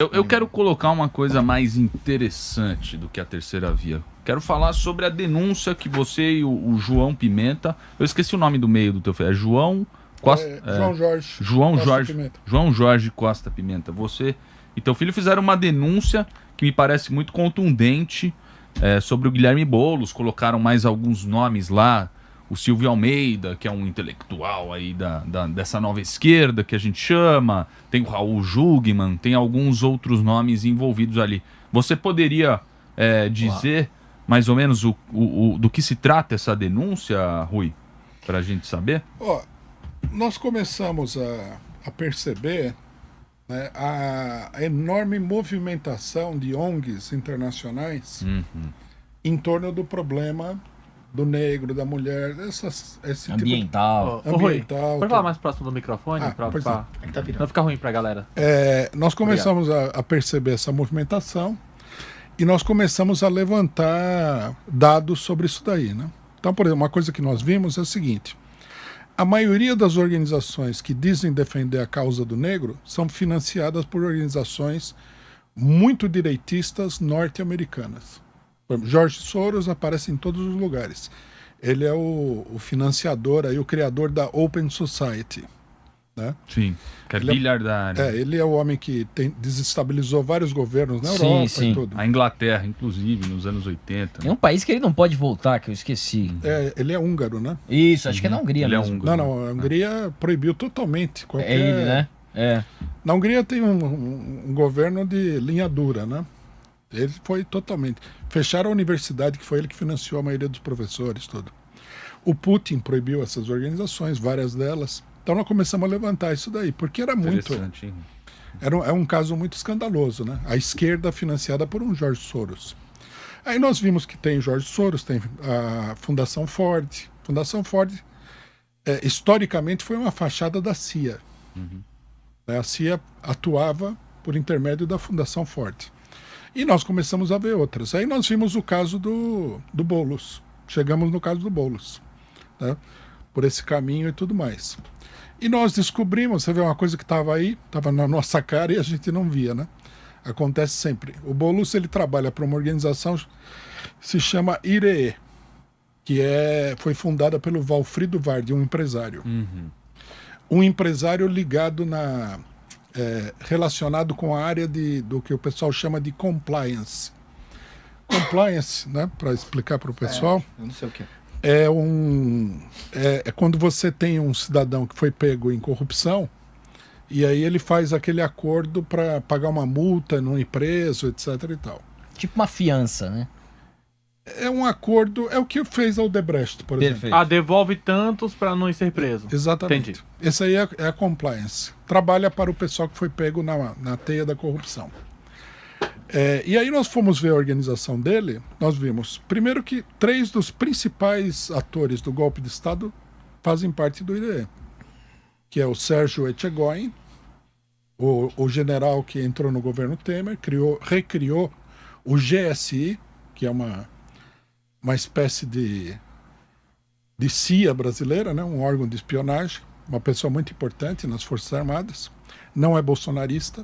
Eu quero colocar uma coisa mais interessante do que a terceira via. Quero falar sobre a denúncia que você e o João Pimenta... Eu esqueci o nome do meio do teu filho. É João... Costa, João Jorge. João Costa Jorge. Pimenta. João Jorge Costa Pimenta. Você e teu filho fizeram uma denúncia que me parece muito contundente sobre o Guilherme Boulos. Colocaram mais alguns nomes lá. O Silvio Almeida, que é um intelectual aí dessa nova esquerda que a gente chama. Tem o Raul Jugman, tem alguns outros nomes envolvidos ali. Você poderia dizer mais ou menos do que se trata essa denúncia, Rui? Para a gente saber? Nós começamos a perceber, né, a enorme movimentação de ONGs internacionais em torno do problema do negro, da mulher, esse ambiental. Tipo de... ambiental. Pode falar mais próximo do microfone? Não ficar ruim pra galera. Nós começamos a perceber essa movimentação e nós começamos a levantar dados sobre isso daí, né? Então, por exemplo, uma coisa que nós vimos é o seguinte: a maioria das organizações que dizem defender a causa do negro são financiadas por organizações muito direitistas norte-americanas. George Soros aparece em todos os lugares. Ele é o financiador, aí, o criador da Open Society. Né? Sim, que é bilhardário. Ele é o homem que desestabilizou vários governos na Europa e tudo. A Inglaterra, inclusive, nos anos 80. Tem um país que ele não pode voltar, que eu esqueci. Ele é húngaro, né? Isso, acho que é na Hungria ele mesmo. É húngaro, não, a Hungria proibiu totalmente qualquer... É ele, né? Na Hungria tem um governo de linha dura, né? Ele foi totalmente... Fecharam a universidade, que foi ele que financiou a maioria dos professores, tudo. O Putin proibiu essas organizações, várias delas. Então nós começamos a levantar isso daí, porque era muito... É um caso muito escandaloso, né? A esquerda financiada por um George Soros. Aí nós vimos que tem George Soros, tem a Fundação Ford. Fundação Ford, historicamente, foi uma fachada da CIA. A CIA atuava por intermédio da Fundação Ford. E nós começamos a ver outras. Aí nós vimos o caso do Boulos. Chegamos no caso do Boulos, né? Por esse caminho e tudo mais. E nós descobrimos, você vê uma coisa que estava aí, estava na nossa cara e a gente não via, né? Acontece sempre. O Boulos, ele trabalha para uma organização que se chama IREE, que foi fundada pelo Valfrido Vardi, um empresário. Um empresário ligado relacionado com a área do que o pessoal chama de compliance. Compliance, né, para explicar para o pessoal, eu não sei o que é quando você tem um cidadão que foi pego em corrupção e aí ele faz aquele acordo para pagar uma multa, não ir preso, etc. e tal. Tipo uma fiança, né? É um acordo, é o que fez a Odebrecht, por exemplo. Devolve tantos para não ser preso. Exatamente. Entendi. Esse aí é a compliance. Trabalha para o pessoal que foi pego na teia da corrupção. E aí nós fomos ver a organização dele, nós vimos, primeiro, que 3 dos principais atores do golpe de Estado fazem parte do IREE, que é o Sérgio Etchegoyen, o general que entrou no governo Temer, recriou o GSI, que é uma espécie de CIA brasileira, né? Um órgão de espionagem, uma pessoa muito importante nas Forças Armadas, não é bolsonarista.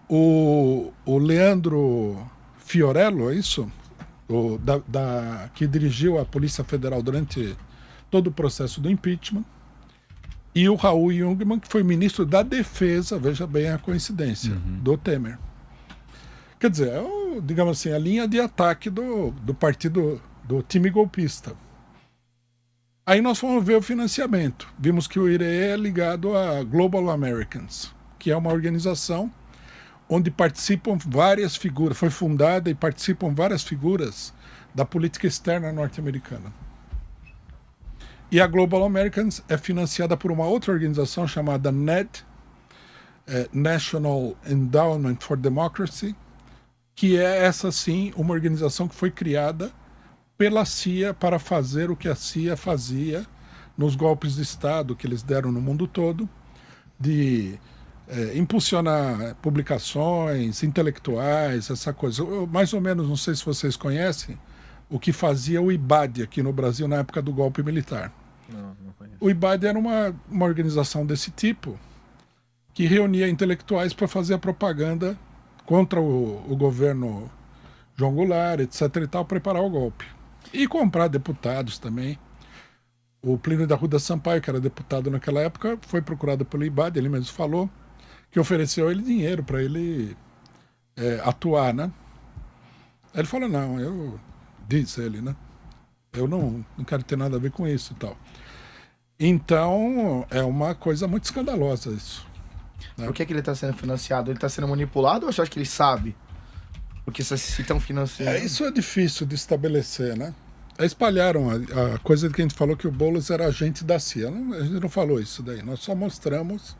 O Leandro Fiorello, é isso? Que dirigiu a Polícia Federal durante todo o processo do impeachment. E o Raul Jungmann, que foi ministro da Defesa, veja bem a coincidência, do Temer. Quer dizer, digamos assim, a linha de ataque do partido, do time golpista. Aí nós fomos ver o financiamento. Vimos que o IREE é ligado a Global Americans, que é uma organização onde participam várias figuras, foi fundada e participam várias figuras da política externa norte-americana. E a Global Americans é financiada por uma outra organização chamada NED, National Endowment for Democracy, que é essa sim uma organização que foi criada pela CIA para fazer o que a CIA fazia nos golpes de Estado que eles deram no mundo todo, de impulsionar publicações intelectuais, essa coisa. Mais ou menos, não sei se vocês conhecem, o que fazia o IBAD aqui no Brasil na época do golpe militar. Não conheço. O IBAD era uma organização desse tipo que reunia intelectuais para fazer a propaganda contra o governo João Goulart, etc. e tal, preparar o golpe. E comprar deputados também. O Plínio da Arruda Sampaio, que era deputado naquela época, foi procurado pelo IBAD, ele mesmo falou, que ofereceu ele dinheiro para ele atuar, né? Aí ele falou, não, diz ele, né? Eu não quero ter nada a ver com isso e tal. Então, é uma coisa muito escandalosa isso. Né? Por que ele está sendo financiado? Ele está sendo manipulado ou você acha que ele sabe? Porque se estão financiando... Isso é difícil de estabelecer, né? Espalharam a coisa que a gente falou que o Boulos era agente da CIA. A gente não falou isso daí. Nós só mostramos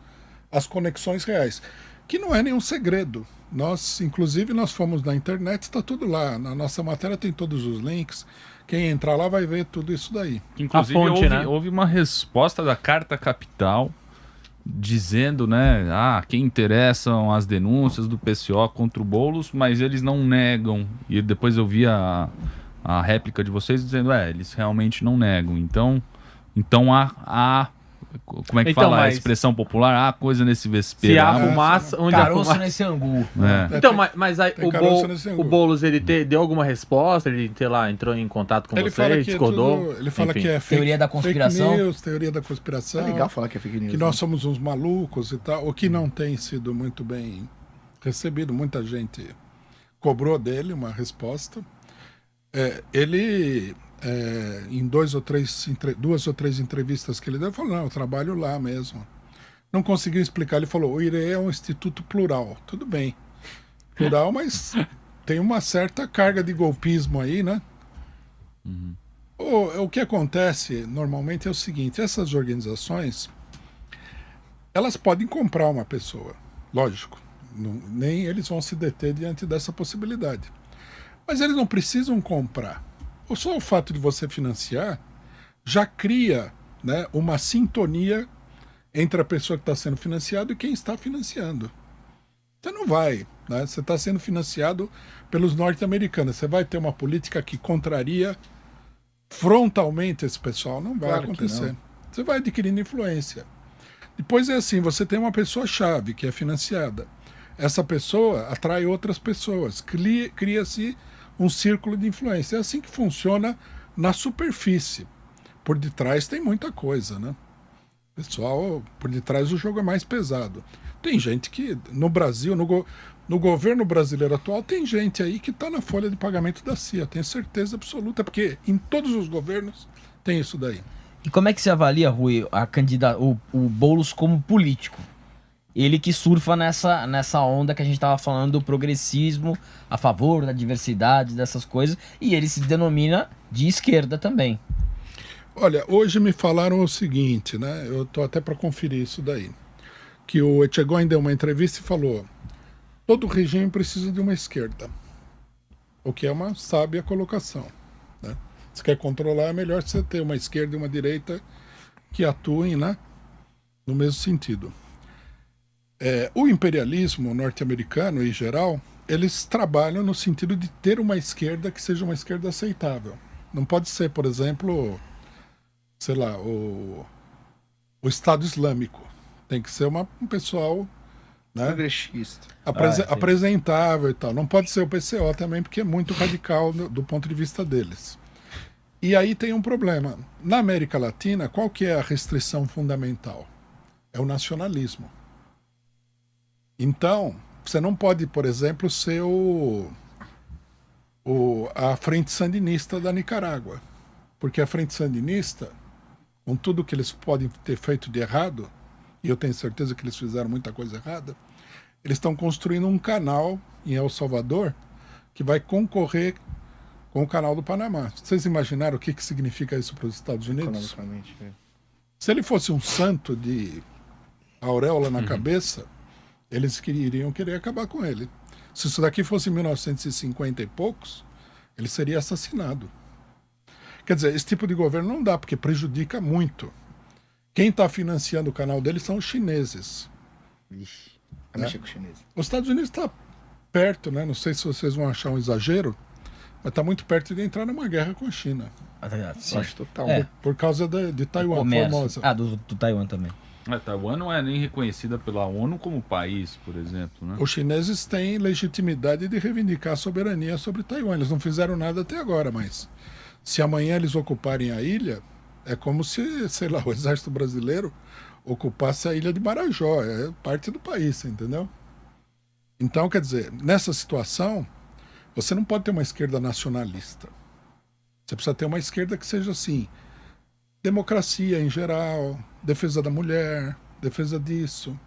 as conexões reais. Que não é nenhum segredo. Inclusive, nós fomos na internet, está tudo lá. Na nossa matéria tem todos os links. Quem entrar lá vai ver tudo isso daí. Inclusive, houve uma resposta da Carta Capital dizendo, né, quem interessam as denúncias do PCO contra o Boulos, mas eles não negam. E depois eu vi a réplica de vocês dizendo, eles realmente não negam. Então há como é que fala a expressão popular? Há coisa nesse vespeiro. Se há fumaça, onde há caroço fumaça... nesse angu. Então, mas aí o Boulos, ele deu alguma resposta? Ele, sei lá, entrou em contato com você, discordou? Ele fala que é teoria da conspiração. Fake news, teoria da conspiração. É legal falar que é fake news. Que nós somos uns malucos e tal. O que não tem sido muito bem recebido. Muita gente cobrou dele uma resposta. Ele... em duas ou três entrevistas que ele deu, ele falou, não, eu trabalho lá mesmo. Não conseguiu explicar, ele falou, o IRE é um instituto plural. Tudo bem, plural, mas tem uma certa carga de golpismo aí, né? Uhum. O que acontece normalmente é o seguinte, essas organizações, elas podem comprar uma pessoa, lógico, nem eles vão se deter diante dessa possibilidade. Mas eles não precisam comprar. Só o fato de você financiar já cria, né, uma sintonia entre a pessoa que está sendo financiada e quem está financiando. Você não vai, né? Você está sendo financiado pelos norte-americanos. Você vai ter uma política que contraria frontalmente esse pessoal? Não vai acontecer. Você vai adquirindo influência. Depois é assim, você tem uma pessoa-chave que é financiada. Essa pessoa atrai outras pessoas. Cria-se um círculo de influência. É assim que funciona na superfície. Por detrás tem muita coisa, né? Pessoal, por detrás o jogo é mais pesado. Tem gente que, no Brasil, no governo brasileiro atual, tem gente aí que está na folha de pagamento da CIA. Tenho certeza absoluta, porque em todos os governos tem isso daí. E como é que você avalia, Rui, o Boulos como político? Ele que surfa nessa onda que a gente estava falando do progressismo, a favor da diversidade, dessas coisas, e ele se denomina de esquerda também. Olha, hoje me falaram o seguinte, né? Eu estou até para conferir isso daí. Que o Etchegóin deu uma entrevista e falou: todo regime precisa de uma esquerda. O que é uma sábia colocação, né? Se quer controlar, é melhor você ter uma esquerda e uma direita que atuem, né, no mesmo sentido. O imperialismo norte-americano, em geral, eles trabalham no sentido de ter uma esquerda que seja uma esquerda aceitável. Não pode ser, por exemplo, sei lá, o Estado Islâmico. Tem que ser um pessoal, né, progressista, apresentável e tal. Não pode ser o PCO também, porque é muito radical do ponto de vista deles. E aí tem um problema. Na América Latina, qual que é a restrição fundamental? É o nacionalismo. Então, você não pode, por exemplo, ser a Frente Sandinista da Nicarágua. Porque a Frente Sandinista, com tudo que eles podem ter feito de errado, e eu tenho certeza que eles fizeram muita coisa errada, eles estão construindo um canal em El Salvador que vai concorrer com o canal do Panamá. Vocês imaginaram o que significa isso para os Estados Unidos? Se ele fosse um santo de auréola na cabeça, eles iriam querer acabar com ele. Se isso daqui fosse em 1950 e poucos, ele seria assassinado. Quer dizer, esse tipo de governo não dá, porque prejudica muito. Quem está financiando o canal dele são os chineses. Ixi, vai mexer com os chineses. Os Estados Unidos está perto, né? Não sei se vocês vão achar um exagero, mas está muito perto de entrar numa guerra com a China. Eu acho total. Por causa de Taiwan, Formosa. Do Taiwan também. Taiwan não é nem reconhecida pela ONU como país, por exemplo, né? Os chineses têm legitimidade de reivindicar a soberania sobre Taiwan. Eles não fizeram nada até agora, mas se amanhã eles ocuparem a ilha, é como se, sei lá, o exército brasileiro ocupasse a ilha de Marajó. É parte do país, entendeu? Então, quer dizer, nessa situação, você não pode ter uma esquerda nacionalista. Você precisa ter uma esquerda que seja assim, democracia em geral, defesa da mulher, defesa disso.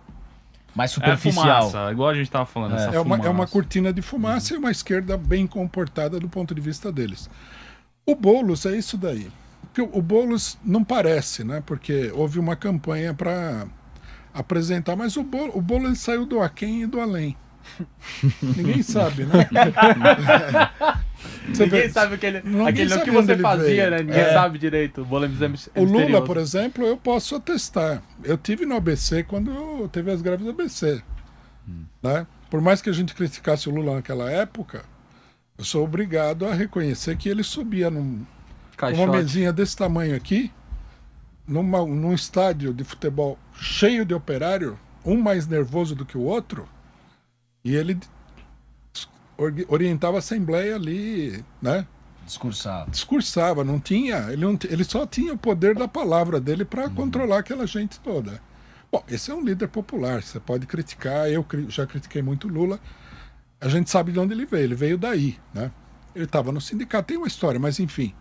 Mais superficial. Fumaça, igual a gente estava falando. Essa É uma fumaça. cortina de fumaça e uma esquerda bem comportada do ponto de vista deles. O Boulos é isso daí. Porque o Boulos não parece, né? Porque houve uma campanha para apresentar, mas o Boulos saiu do aquém e do além. Ninguém sabe, né? Ninguém sabe aquele o que você fazia, né? Ninguém sabe direito. O Lula, por exemplo, eu posso atestar. Eu tive no ABC quando teve as greves do ABC. Né? Por mais que a gente criticasse o Lula naquela época, eu sou obrigado a reconhecer que ele subia numa mesinha desse tamanho aqui, num estádio de futebol cheio de operário, um mais nervoso do que o outro, e ele orientava a Assembleia ali, né? Discursava, não tinha, ele só tinha o poder da palavra dele para controlar aquela gente toda. Bom, esse é um líder popular, você pode criticar, eu já critiquei muito Lula, a gente sabe de onde ele veio daí, né? Ele estava no sindicato, tem uma história, mas enfim,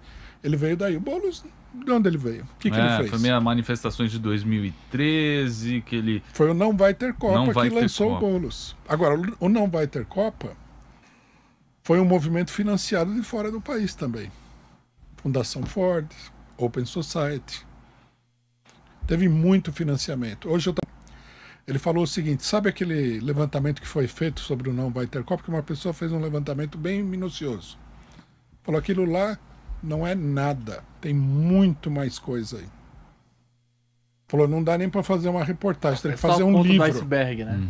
ele veio daí. O Boulos, de onde ele veio? O que ele fez? Foi meio manifestações de 2013, que ele... Foi o Não Vai Ter Copa que lançou o Boulos. Agora, o Não Vai Ter Copa foi um movimento financiado de fora do país também. Fundação Ford, Open Society. Teve muito financiamento. Ele falou o seguinte, sabe aquele levantamento que foi feito sobre o Não Vai Ter Copa? Que uma pessoa fez um levantamento bem minucioso. Falou, aquilo lá não é nada. Tem muito mais coisa aí. Falou, não dá nem para fazer uma reportagem, tem que fazer um livro. Do iceberg, né?